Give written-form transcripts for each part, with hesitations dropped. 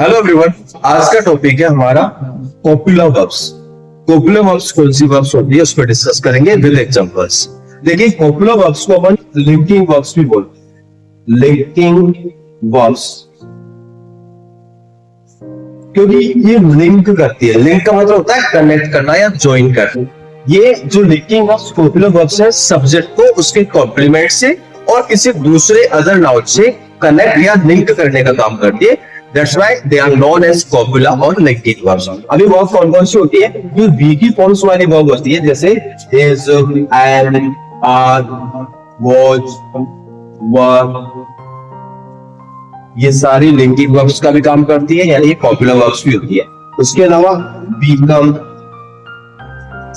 Hello everyone, आज का topic है हमारा कॉपुला वर्ब्स। कॉपुला वर्ब्स कौन सी वर्ब्स होती है उस पर डिस्कस करेंगे विद एग्जांपल्स। देखिए, कॉपुला वर्ब्स को अपन लिंकिंग वर्ब्स भी बोलते हैं। लिंकिंग वर्ब्स क्योंकि ये लिंक करती है। लिंक का मतलब होता है कनेक्ट करना या ज्वाइन करना। ये जो लिंकिंग वर्ब्स कॉपुला वर्ब्स है, सब्जेक्ट को उसके कॉम्प्लीमेंट से और किसी दूसरे अदर नाउन से कनेक्ट या लिंक करने का काम करती है। That's why they are known as copula और linking verbs। अभी वर्ब कौन कौन सी होती है? जो बी की फॉर्म्स वाली वर्ब होती है, जैसे is, am, are, was, were, ये सारी लिंकिंग वर्ब्स का भी काम करती है, यानी ये कॉपुला वर्ब्स भी होती है। उसके अलावा become,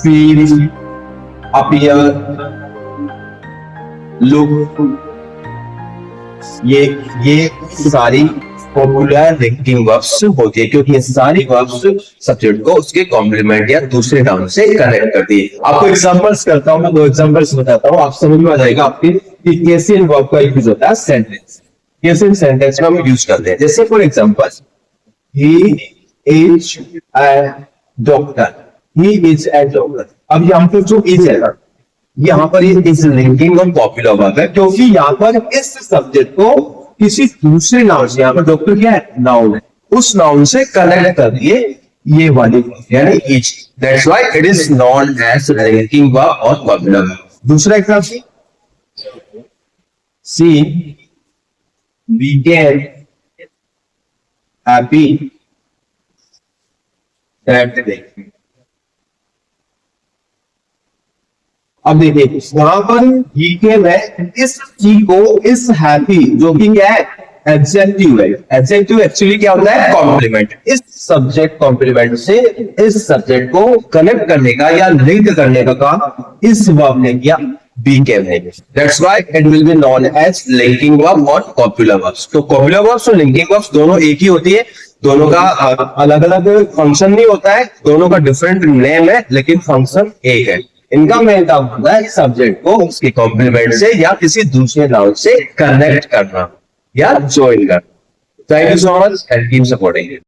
feel, appear, look, ये सारी पॉपुलर लिंकिंग वर्ब्स होती है, क्योंकि ये सारी वर्ब्स सब्जेक्ट को उसके कॉम्प्लीमेंट या दूसरे नाउन से कनेक्ट करती है। आपको एग्जांपल्स करता हूं, मैं दो एग्जांपल्स बताता हूं, आप समझ में आ जाएगा आपके कि कैसे इन वर्ब का यूज होता है सेंटेंस। कैसे इन सेंटेंस में हम यूज करते हैं। जैसे for example, he is a doctor. He is a doctor. अब यहाँ पर जो इज है, यहाँ पर ये इज लिंकिंग और पॉपुलर वर्ब है, क्योंकि यहाँ पर इस सब्जेक्ट को किसी दूसरे नाउन से, यहाँ पर डॉक्टर क्या है, नाउन है, उस नाउन से कनेक्ट कर दिए ये वाली यानी is. That's why it is known as linking verb और पॉपुलर वर्ब। दूसरा example, she became happy that day. अब देखिए, वहां पर ही के में इस चीज को, इस हैप्पी जो कि क्या है, एडजेक्टिव है। एडजेक्टिव एक्चुअली क्या होता है, कॉम्प्लीमेंट। इस सब्जेक्ट कॉम्प्लीमेंट से इस सब्जेक्ट को कनेक्ट करने का या लिंक करने का काम इस वर्ब ने किया, बीकेम ने। That's why it will be known as linking verb और कॉपुलर वर्ब्स। तो कॉपुलर वर्ब्स और लिंकिंग वर्ब्स दोनों एक ही होती है, दोनों का अलग अलग फंक्शन नहीं होता है, दोनों का डिफरेंट नेम है, लेकिन फंक्शन एक है। इनका मेन काम होता है सब्जेक्ट को उसके कॉम्प्लीमेंट से या किसी दूसरे नाउन से कनेक्ट करना या ज्वाइन करना। Thank you so much and keep supporting.